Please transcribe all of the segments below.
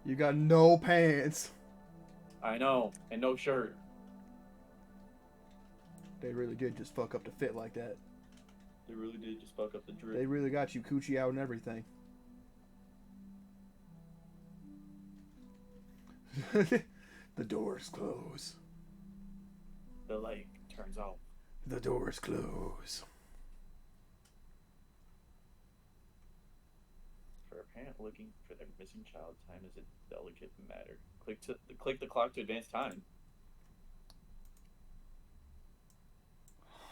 You got no pants. I know, and no shirt. They really did just fuck up the fit like that. They really did just fuck up the They drip. really got you coochie out and everything. The doors close. The light turns off. The doors close. For a parent looking for their missing child, time is a delicate matter. Click the clock to advance time.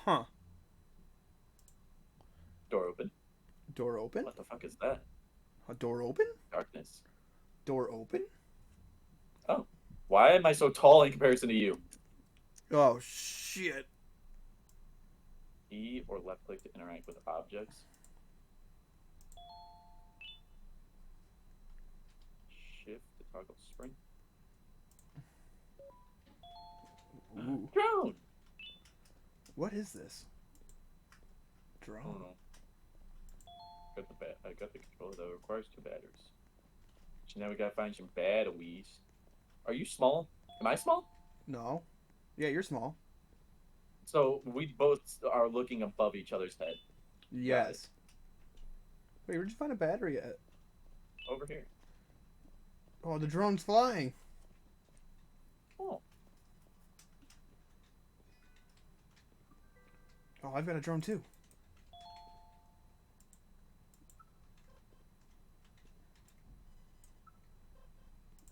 Huh. Door open. Door open? What the fuck is that? A door open? Darkness. Door open? Oh, why am I so tall in comparison to you? Oh shit. E or left click to interact with objects. Shift to toggle sprint. Ooh. Drone. What is this? Oh Drone. no. I got the controller that requires two batteries. So now we gotta find some batteries. Are you small? Am I small? No. Yeah, you're small. So we both are looking above each other's head. Got it. Yes. Wait, where'd you find a battery at? Over here. Oh, the drone's flying. Oh. Oh, I've got a drone too.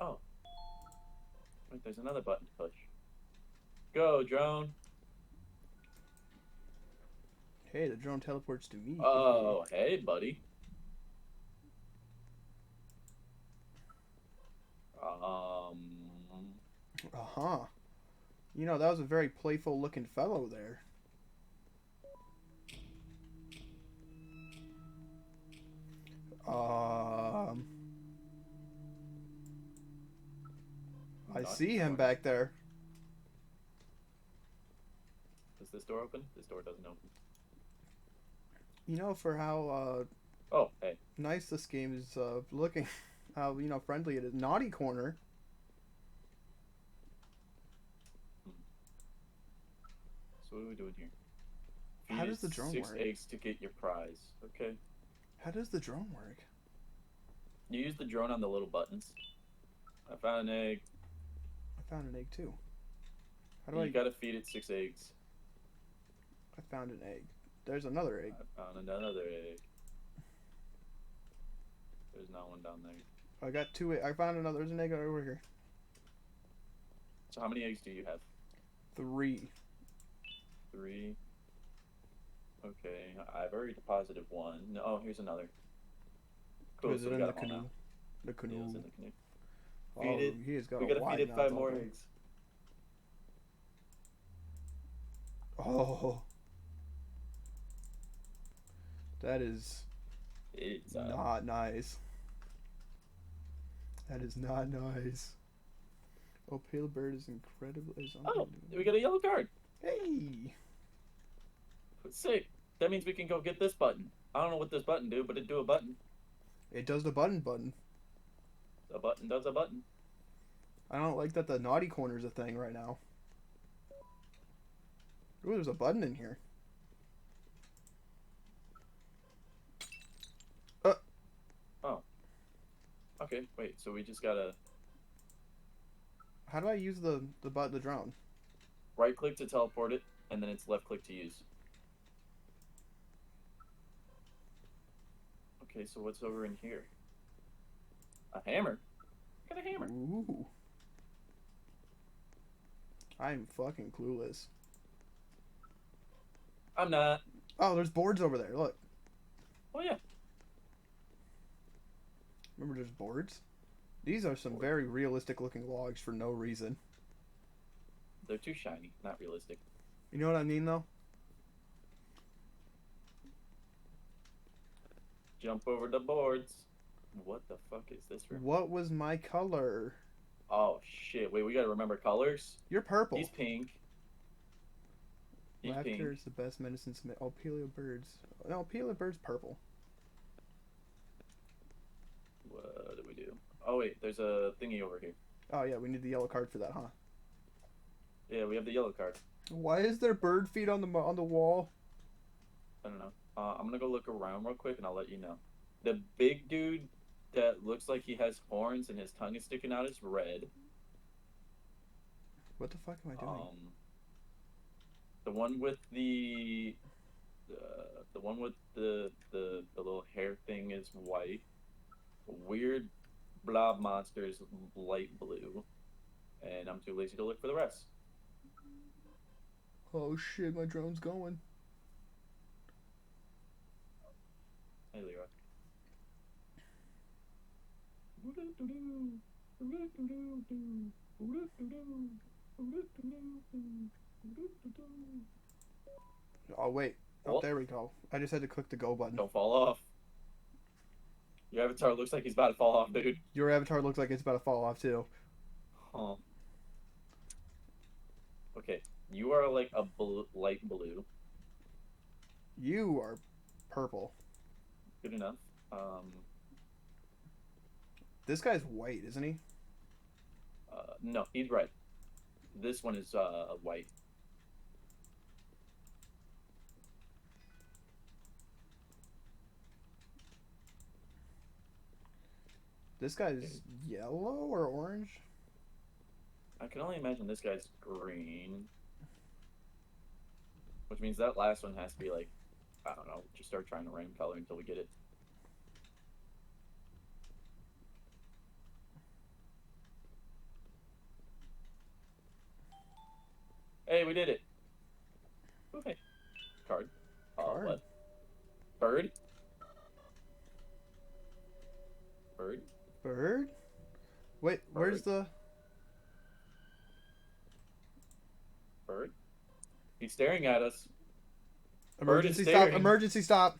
Oh. Wait, there's another button to push. Go, drone. Hey, the drone teleports to me. Oh, hey, buddy. Um. Uh-huh. You know, that was a very playful looking fellow there. Um, I Naughty see him corner. back there. Does this door open? This door doesn't open. You know, for how Oh, hey. nice this game is looking, how, you know, friendly it is. Naughty corner. Hmm. So what are we doing here? How Feed does it the drone six work? eggs to get your prize. Okay. How does the drone work? You use the drone on the little buttons. I found an egg. I found an egg too. How do You I? gotta feed it six eggs. I found an egg. There's another egg. I found another egg. There's not one down there. I got two. I found another. There's an egg over here. So how many eggs do you have? Three. Three. Okay, I've already deposited one. No, oh, here's another. Cool, Is so it we in got the them all now. canoe? The Yeah, it's canoe. in the canoe. Feed Oh, it. he has got We a gotta feed wide it mouth five more open. eggs. Oh, that is It's not nice. That is not nice. Oh, pale bird is incredible. Is Oh, we unbelievable. got a yellow card. Hey, Sick. That means we can go get this button. I don't know what this button do, but it do a button. it does the button. A button does a button. I don't like that the naughty corner is a thing right now. Ooh, there's a button in here. Uh, Oh, okay. Wait, so we just gotta how do I use the drone? right click to teleport it, and then it's left click to use. Okay, so what's over in here? A hammer. Got a hammer. Ooh, I'm fucking clueless. I'm not. Oh, there's boards over there. Look, Oh yeah. remember there's boards. These are some Board. very realistic looking logs for no reason. They're too shiny. Not realistic. You know what I mean though? Jump over the boards. What the fuck is this room? What was my color? Oh shit! Wait, we gotta remember colors. You're He's purple. pink. He's Laughter pink. is the best medicine. Oh, paleo birds. No, paleo birds purple. What do we do? Oh wait, there's a thingy over here. Oh yeah, we need the yellow card for that, huh? Yeah, we have the yellow card. Why is there bird feet on the wall? I don't know. I'm gonna go look around real quick and I'll let you know. The big dude that looks like he has horns and his tongue is sticking out is red. What the fuck am I doing? The one with the one with the little hair thing is white. Weird blob monster is light blue, and I'm too lazy to look for the rest. Oh shit, my drone's going. Hey, Leroy. Oh wait. Oh, Oh, there we go. I just had to click the go button. don't fall off. Your avatar looks like he's about to fall off, dude. Your avatar looks like it's about to fall off too. Huh. Okay, you are like a light blue. You are purple. Good enough. This guy's white, isn't he? No, he's red. This one is white. This guy's yellow or orange? I can only imagine this guy's green, which means that last one has to be like, I don't know, just start trying to random color until we get it. Hey, we did it. Okay. Card. Card. What? Bird? Bird? Bird? Wait, where's the Bird? He's staring at us. Bird is emergency stop? staring. Emergency stop.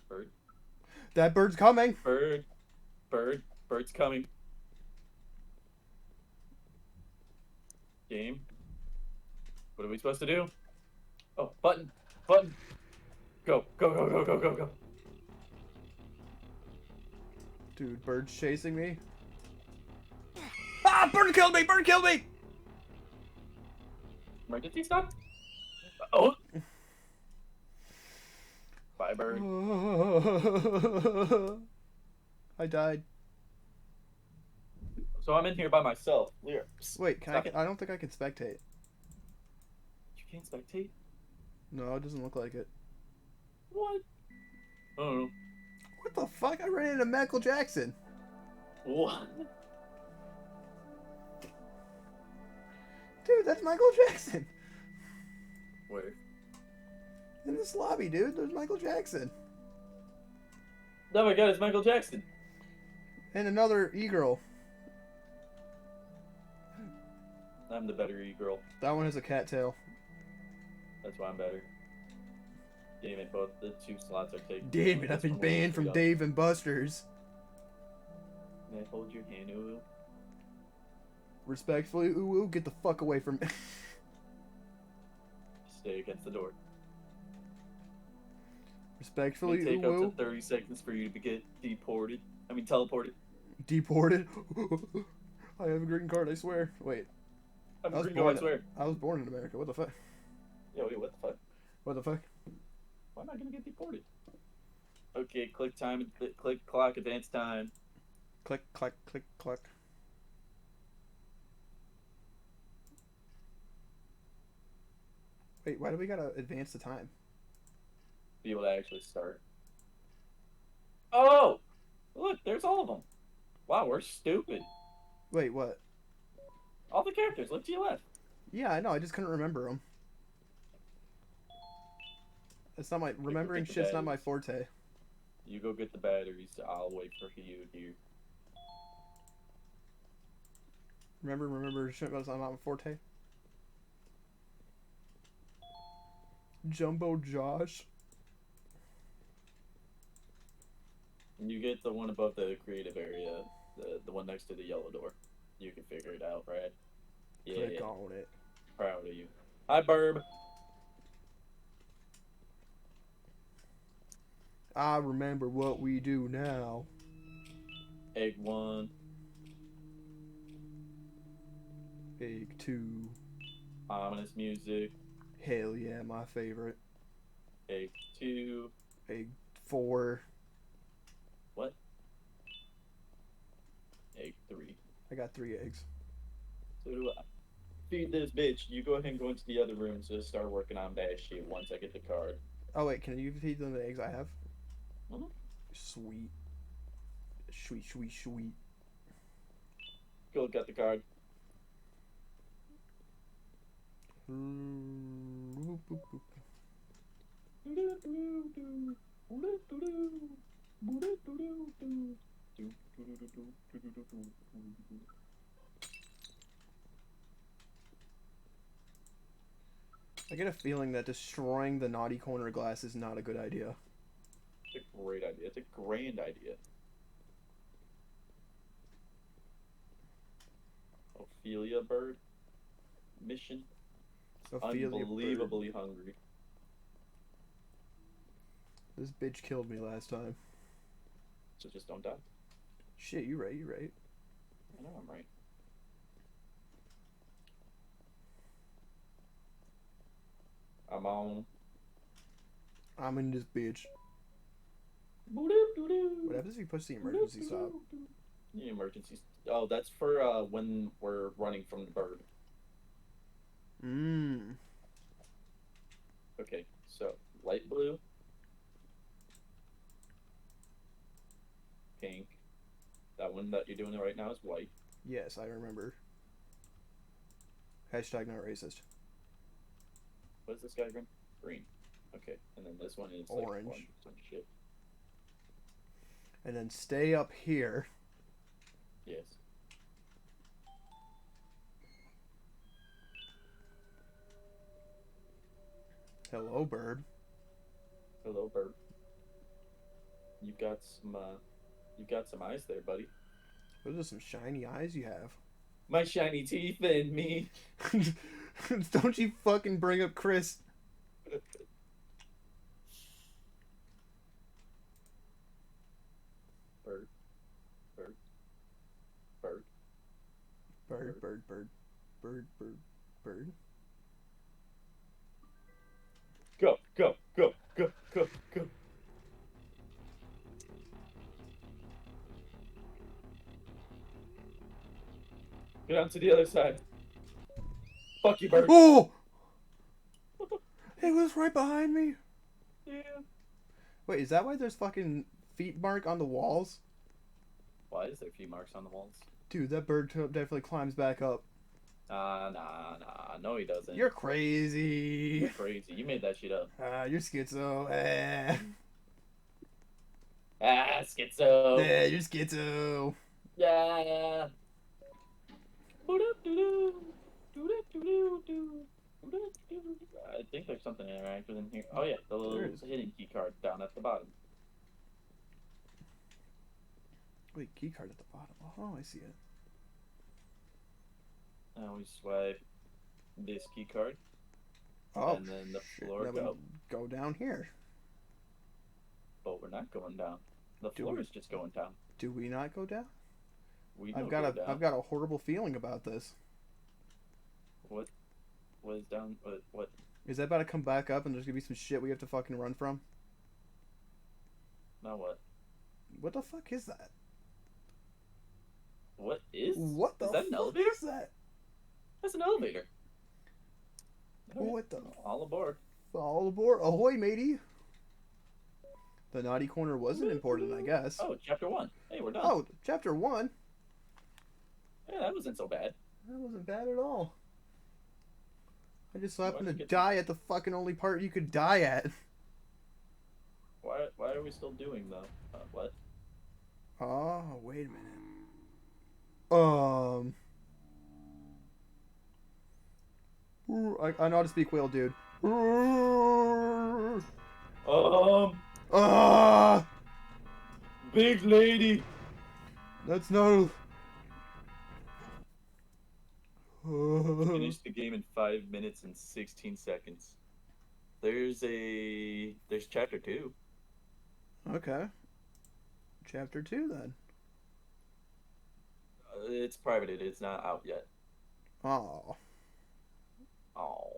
Bird? That bird's coming. Bird? Bird? Bird's coming. Game? What are we supposed to do? Oh, button! Button! Go! Go, go, go, go, go, go! Dude, bird's chasing me. Ah, bird killed me! Bird killed me! Emergency stop? Oh! Bye, bird. I died. So I'm in here by myself. Lear. Wait, can Stop I don't think I can spectate. You can't spectate? No, it doesn't look like it. What? I don't know. What the fuck? I ran into Michael Jackson. What? Dude, that's Michael Jackson. Where? In this lobby, dude. There's Michael Jackson. Oh my god, it's Michael Jackson. And another e-girl. I'm the better e-girl. That one has a cattail. That's why I'm better. Damn it, both the two slots are taken. Damn it, I've been banned from Dave and Buster's. May I hold your hand, ooh? Respectfully, ooh, ooh, get the fuck away from me. Stay against the door. Respectfully, It may take ooh, up ooh. to 30 seconds for you to get deported. I mean, teleported. Deported. I have a green card, I swear. Wait, I'm I was gringo, I born. swear. I was born in America. What the fuck? Yo, wait, what the fuck? What the fuck? Why am I gonna get deported? Okay, click time, click clock, advance time. Click, click, click, click. Wait, why do we gotta advance the time? Be able to actually start. Oh! Look, there's all of them. Wow, we're stupid. Wait, what? All the characters, look to your left. Yeah, I know. I just couldn't remember them. It's not my remembering get the shit's not my badges. forte. You go get the batteries, I'll wait for you here. Remember shit was not my forte. Jumbo Josh. You get the one above the creative area, the one next to the yellow door. You can figure it out, right? Yeah, Click on it. proud of you. Hi, Burb. I remember what we do now. Egg 1. Egg 2. Ominous music. Hell yeah, my favorite. Egg 2. Egg 4. What? Egg 3. I got 3 eggs. So do I. Feed this bitch. You go ahead and go into the other room to start working on that shit once I get the card. Oh wait, can you feed them the eggs I have? Mm-hmm. Sweet. Sweet, sweet, sweet. Go look at the card. I get a feeling that destroying the naughty corner glass is not a good idea. It's a great idea. It's a grand idea. Ophelia bird mission. Ophelia Unbelievably bird. hungry. This bitch killed me last time. So just don't die. Shit, you right, you right. I know I'm right. I'm on. I'm in this bitch. What happens if you push the emergency stop? The emergency. Oh, that's for when we're running from the bird. Mmm. Okay, so light blue, pink. That one that you're doing right now is white. Yes, I remember. Hashtag not racist. What is this guy green? Green. Okay, and then this one is Orange. Like orange shit. And then stay up here. Yes. Hello, bird. Hello, bird. You've got some eyes there, buddy. Those are some shiny eyes you have. My shiny teeth and me. Don't you fucking bring up Chris. Bird. Bird. Bird. Bird, bird, bird. Bird, bird, bird. Go, go, go, go, go, go. Get on to the other side. Fuck you, bird. Oh! It was right behind me. Yeah. Wait, is that why there's fucking feet mark on the walls? Why is there few marks on the walls? Dude, that bird definitely climbs back up. Nah. No, he doesn't. You're crazy. You're crazy. You made that shit up. You're schizo. Schizo. Yeah, you're schizo. Yeah. I think there's something interactive in here. Oh yeah, the little hidden key card down at the bottom. Wait, key card at the bottom. Oh, I see it. Now we swipe this key card. Oh, and then the floor go down here. But we're not going down. The floor is just going down. Do we not go down? I've got a horrible feeling about this. What is down? What? Is that about to come back up and there's gonna be some shit we have to fucking run from? Now what? What the fuck is that? What is? What the is that fuck an elevator? Is that? That's an elevator. What the? All aboard. All aboard. Ahoy, matey. The naughty corner wasn't important, I guess. Oh, chapter 1. Hey, we're done. Oh, chapter 1? Yeah, that wasn't so bad. That wasn't bad at all. I just so happened to die at the fucking only part you could die at. Why are we still doing the... what? Oh, wait a minute. I know how to speak whale, dude. Big lady. That's no. Finish the game in 5 minutes and 16 seconds. There's chapter 2. Okay. Chapter 2 then. It's privated. It's not out yet. Oh, Oh,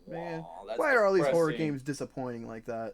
man. wow, that's Why are all these horror depressing. games disappointing like that?